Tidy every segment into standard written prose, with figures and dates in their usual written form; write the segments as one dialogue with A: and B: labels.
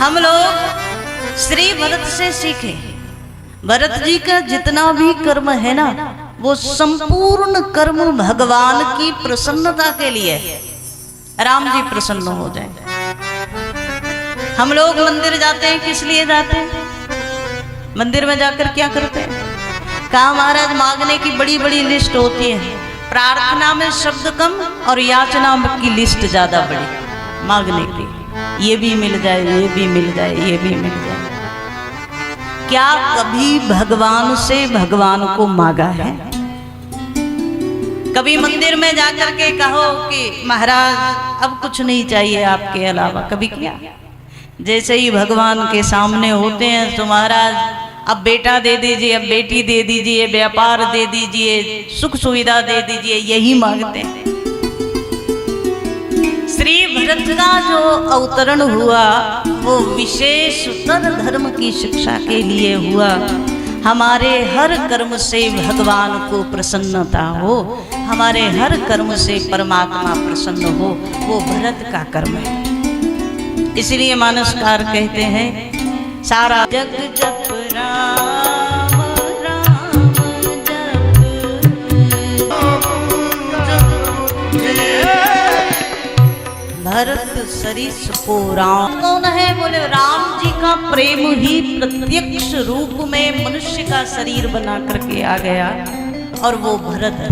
A: हम लोग श्री भरत से सीखे। भरत जी का जितना भी कर्म है ना, वो संपूर्ण कर्म भगवान की प्रसन्नता के लिए है, राम जी प्रसन्न हो जाए। हम लोग मंदिर जाते हैं, किस लिए जाते हैं? मंदिर में जाकर क्या करते हैं? कहा महाराज मांगने की बड़ी बड़ी लिस्ट होती है, प्रार्थना में शब्द कम और याचना की लिस्ट ज्यादा बड़ी मांगने की। ये भी मिल जाए, ये भी मिल जाए, ये भी मिल जाए। क्या कभी भगवान से भगवान को मांगा है? कभी मंदिर में जाकर के कहो कि महाराज अब कुछ नहीं चाहिए आपके अलावा? कभी किया? जैसे ही भगवान के सामने होते हैं तो महाराज अब बेटा दे दीजिए, अब बेटी दे दीजिए, व्यापार दे दीजिए, सुख सुविधा दे दीजिए, यही मांगते हैं। श्री भरत का जो अवतरण हुआ वो विशेषतर धर्म की शिक्षा के लिए हुआ। हमारे हर कर्म से भगवान को प्रसन्नता हो, हमारे हर कर्म से परमात्मा प्रसन्न हो, वो भरत का कर्म है। इसलिए मानसकार कहते हैं सारा जग जप राम राम भरत सरिस को राम। कौन है? बोले राम जी का प्रेम ही प्रत्यक्ष रूप में मनुष्य का शरीर बना करके आ गया, और वो भरत है।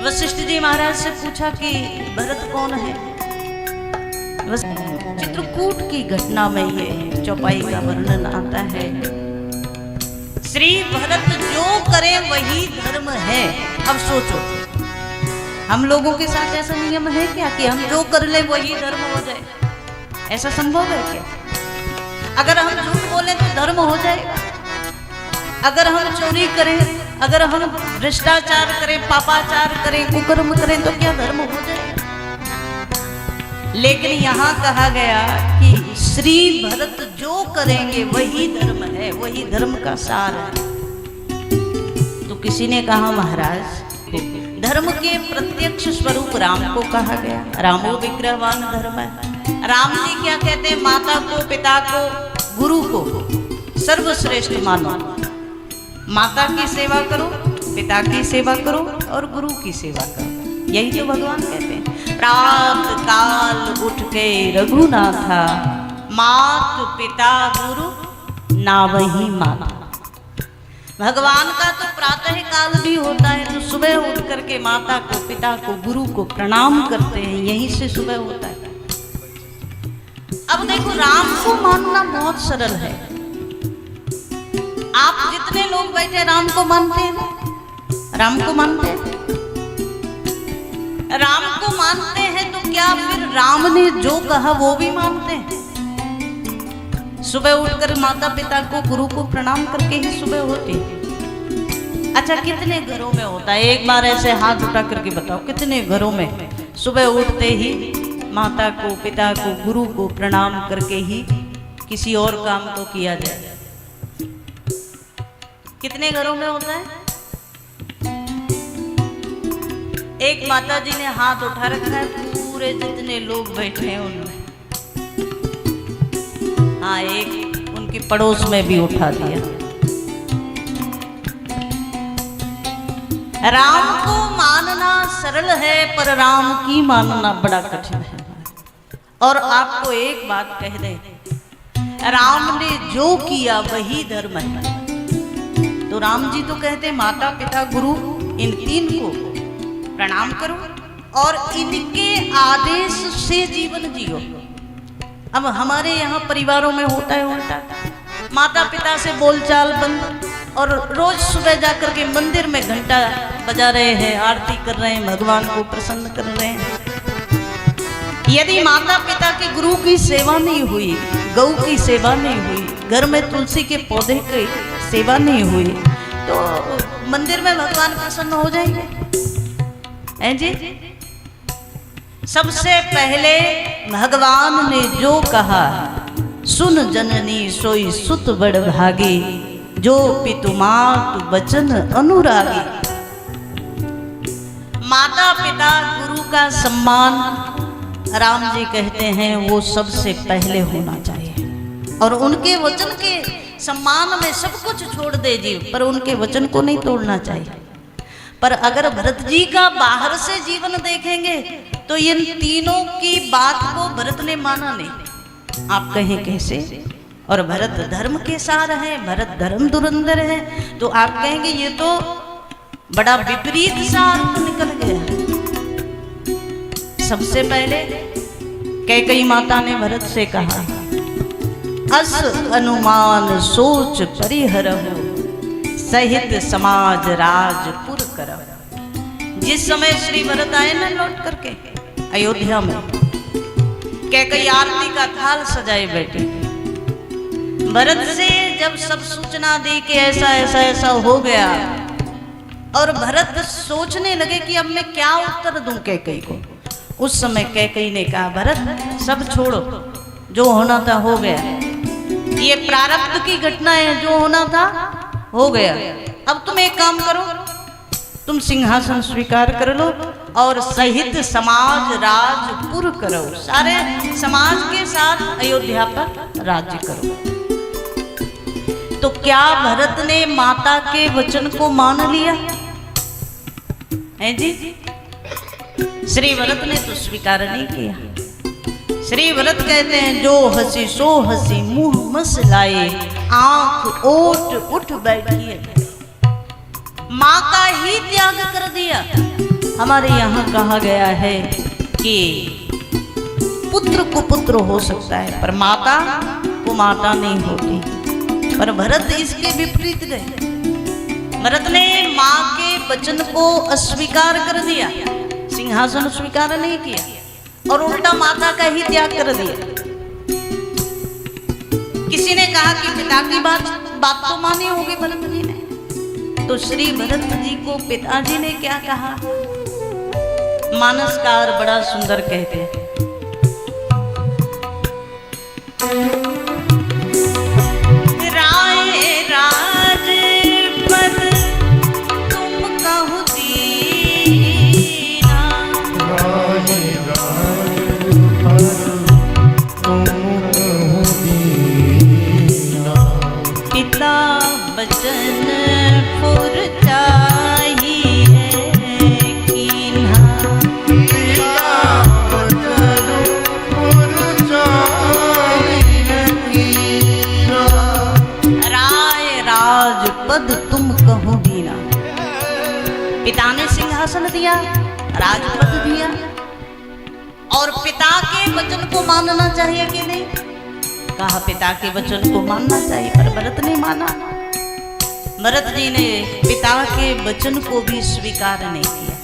A: वशिष्ठ जी महाराज से पूछा कि भरत कौन है? चित्रकूट की घटना में ये चौपाई का वर्णन आता है। श्री भरत जो करे वही धर्म है। अब सोचो, हम लोगों के साथ ऐसा नियम है क्या कि हम जो कर ले वही धर्म हो जाए? ऐसा संभव है क्या? अगर हम झूठ बोले तो धर्म हो जाएगा? अगर हम चोरी करें, अगर हम भ्रष्टाचार करें, पापाचार करें, कुकर्म करें तो क्या धर्म हो जाएगा? लेकिन यहाँ कहा गया कि श्री भरत जो करेंगे वही धर्म है, वही धर्म का सार है। तो किसी ने कहा महाराज धर्म के प्रत्यक्ष स्वरूप राम को कहा गया, रामो विग्रहवान धर्म है। राम जी क्या कहते हैं? माता को, पिता को, गुरु को सर्वश्रेष्ठ मानो। माता की सेवा करो, पिता की सेवा करो और गुरु की सेवा करो। यही तो भगवान कहते हैं। प्रात काल उठ के रघुनाथा, मात पिता गुरु नावही माता। भगवान का तो प्रातः काल भी होता है, तो सुबह उठ करके माता को, पिता को, गुरु को प्रणाम करते हैं, यहीं से सुबह होता है। अब देखो, राम को मानना बहुत सरल है। आप जितने लोग बैठे राम को मानते हैं ना? राम को मानते हैं? राम को मानते हैं तो क्या फिर राम ने जो कहा वो भी मानते हैं? सुबह उठकर माता पिता को, गुरु को प्रणाम करके ही सुबह होती है। अच्छा, कितने घरों में होता है? एक बार ऐसे हाथ उठा करके बताओ, कितने घरों में सुबह उठते ही माता को, पिता को, गुरु को प्रणाम करके ही किसी और काम को किया जाए? कितने घरों में होता है? एक माता जी ने हाथ उठा रखा है, पूरे जितने लोग बैठे हैं उनमें। हाँ, एक उनकी पड़ोस में भी उठा दिया। राम को मानना सरल है, पर राम की मानना बड़ा कठिन है। और आपको एक बात कह दें, राम ने जो किया वही धर्म है। तो राम जी तो कहते माता पिता गुरु इन तीन को प्रणाम करो और इनके आदेश से जीवन जियो। अब हमारे यहाँ परिवारों में होता है उल्टा, माता पिता से बोलचाल बंद, और रोज सुबह जाकर के मंदिर में घंटा बजा रहे हैं, आरती कर रहे हैं, भगवान को प्रसन्न कर रहे हैं। यदि माता पिता के, गुरु की सेवा नहीं हुई, गौ की सेवा नहीं हुई, घर में तुलसी के पौधे की सेवा नहीं हुई, तो मंदिर में भगवान प्रसन्न हो जाएंगे? हैं जी? सबसे पहले भगवान ने जो कहा, सुन जननी सोई सुत बड़ भागी, जो पितु मातु वचन अनुरागी। माता पिता गुरु का सम्मान राम जी कहते हैं वो सबसे पहले होना चाहिए और उनके वचन के सम्मान में सब कुछ छोड़ दे जीव, पर उनके वचन को नहीं तोड़ना चाहिए। पर अगर भरत जी का बाहर से जीवन देखेंगे तो इन तीनों की बात को भरत ने माना नहीं। आप कहें कैसे? और भरत धर्म के सार है, भरत धर्म धुरंधर है, तो आप कहेंगे ये तो बड़ा विपरीत सार निकल गया। सबसे पहले कैकेयी माता ने भरत से कहा, अस अनुमान सोच परिहरहु, सहित समाज राजपुर करहु। जिस समय श्री भरत आए ना लौट करके अयोध्या में, कैकेयी आरती का थाल सजाए बैठे। भरत से जब सब सूचना दी कि ऐसा ऐसा ऐसा हो गया, और भरत सोचने लगे कि अब मैं क्या उत्तर दूं कैकेयी को। उस समय कैकेयी ने कहा, भरत सब छोड़ो, जो होना था हो गया, ये प्रारब्ध की घटना है, जो होना था हो गया। अब तुम एक काम करो, तुम सिंहासन स्वीकार कर लो और सहित समाज राजपुर करो, सारे समाज के साथ अयोध्या पर राज्य करो। तो क्या भरत ने माता के वचन को मान लिया है जी? श्री भरत ने तो स्वीकार नहीं किया। श्री भरत कहते हैं, जो हंसी सो हंसी मुंह मसलाए, आंख ओट उठ बैठी है। माँ का ही त्याग कर दिया। हमारे यहाँ कहा गया है कि पुत्र को पुत्र हो सकता है पर माता को माता नहीं होती, पर भरत इसके विपरीत गए। भरत ने माँ के वचन को अस्वीकार कर दिया, सिंहासन स्वीकार नहीं किया और उल्टा माता का ही त्याग कर दिया। किसी ने कहा कि पिता की बात तो मानी होगी भरत जी ने, तो श्री भरत जी को पिताजी ने क्या कहा? मानसकार बड़ा सुंदर कहते हैं, राय राजपद तुम कहु दीना,
B: राय राजपद तुम कहु दीना,
A: पिता बचन पुर चाहिए कीन्हा,
B: पिता बचन पुर चाहिए कीन्हा,
A: राय राजपद तुम कहो दीना। पिता ने सिंहासन दिया, राजपद दिया, और पिता के वचन को मानना चाहिए कि नहीं? कहा पिता के वचन को मानना चाहिए, पर भरत ने माना। भरत जी ने पिता के वचन को भी स्वीकार नहीं किया।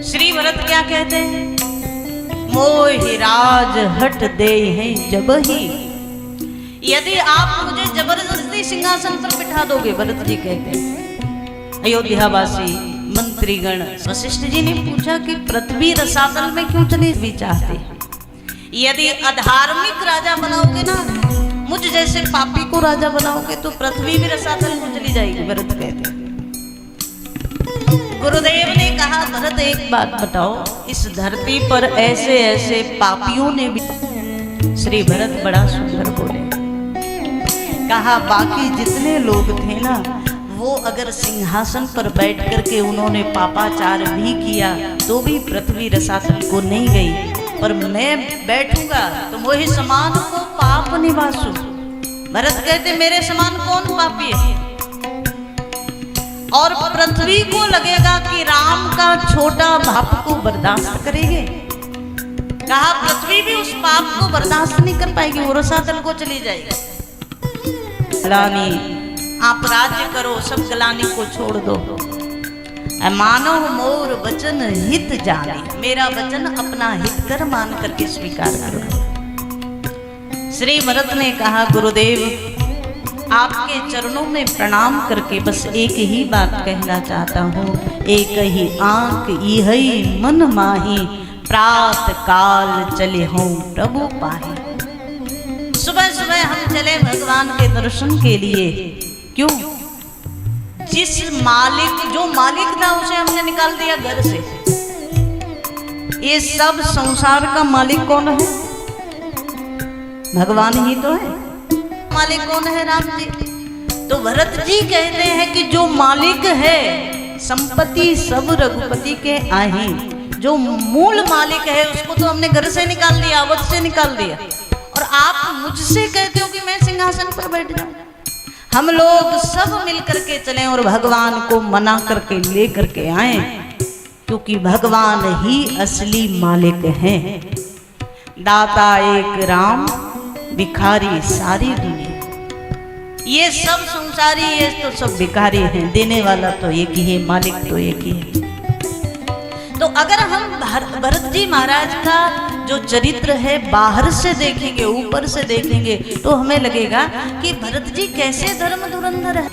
A: श्री भरत क्या कहते हैं? मोहि राज हट दे हैं जब ही, यदि आप मुझे जबरदस्ती सिंहासन पर बिठा दोगे, भरत जी कहते हैं। अयोध्यावासी मंत्रीगण वशिष्ठ जी ने पूछा कि पृथ्वी रसातल में क्यों चली भी चाहते? यदि अधार्मिक राजा बनाओगे ना, मुझ जैसे पापी को राजा बनाओगे, तो पृथ्वी भी रसातल में चली जाएगी, भरत कहते हैं। गुरुदेव ने कहा, भरत एक बात बताओ, इस धरती पर ऐसे ऐसे पापियों ने भी। श्री भरत बड़ा सुंदर बोले, कहा बाकी जितने लोग थे ना, वो अगर सिंहासन पर बैठ करके उन्होंने पापाचार भी किया तो भी पृथ्वी रसातल को नहीं गई, पर मैं बैठूंगा तो मोहि समान को पाप निवासु। भरत कहते मेरे समान कौन पापी है? और पृथ्वी को लगेगा कि राम का छोटा पाप को बर्दाश्त करेंगे? कहा पृथ्वी भी उस पाप को बर्दाश्त नहीं कर पाएगी, वो रसातल को चली जाएगी। ग्लानि आप राज्य करो, सब ग्लानि को छोड़ दो। मानव मोर वचन हित जाने, मेरा वचन अपना हित कर मान करके स्वीकार करो। श्री भरत ने कहा, गुरुदेव आपके चरणों में प्रणाम करके बस एक ही बात कहना चाहता हूँ, एक ही आंख इहई मन माही, प्रात काल चले हों प्रभु पाही। सुबह सुबह हम चले भगवान के दर्शन के लिए, क्यों? जिस मालिक, जो मालिक था उसे हमने निकाल दिया घर से, ये सब संसार का मालिक कौन है? भगवान ही तो है। मालिक कौन है? राम जी। तो भरत जी कहते हैं कि जो मालिक है संपत्ति सब रघुपति के आहे, जो मूल मालिक है उसको तो हमने घर से निकाल दिया, अवध से निकाल दिया, और आप मुझसे कहते हो कि मैं सिंहासन पर बैठ जाऊं। हम लोग सब मिल करके चलें और भगवान को मना करके ले करके आए, क्योंकि भगवान ही असली मालिक हैं। दाता एक राम, भिखारी सारी दुनिया। ये सब संसारी, ये तो सब भिखारी हैं, देने वाला तो एक ही है, मालिक तो एक ही है। तो अगर हम भरत जी महाराज का जो चरित्र है बाहर से देखेंगे, ऊपर से देखेंगे, तो हमें लगेगा कि भरत जी कैसे धर्म धुरंधर है।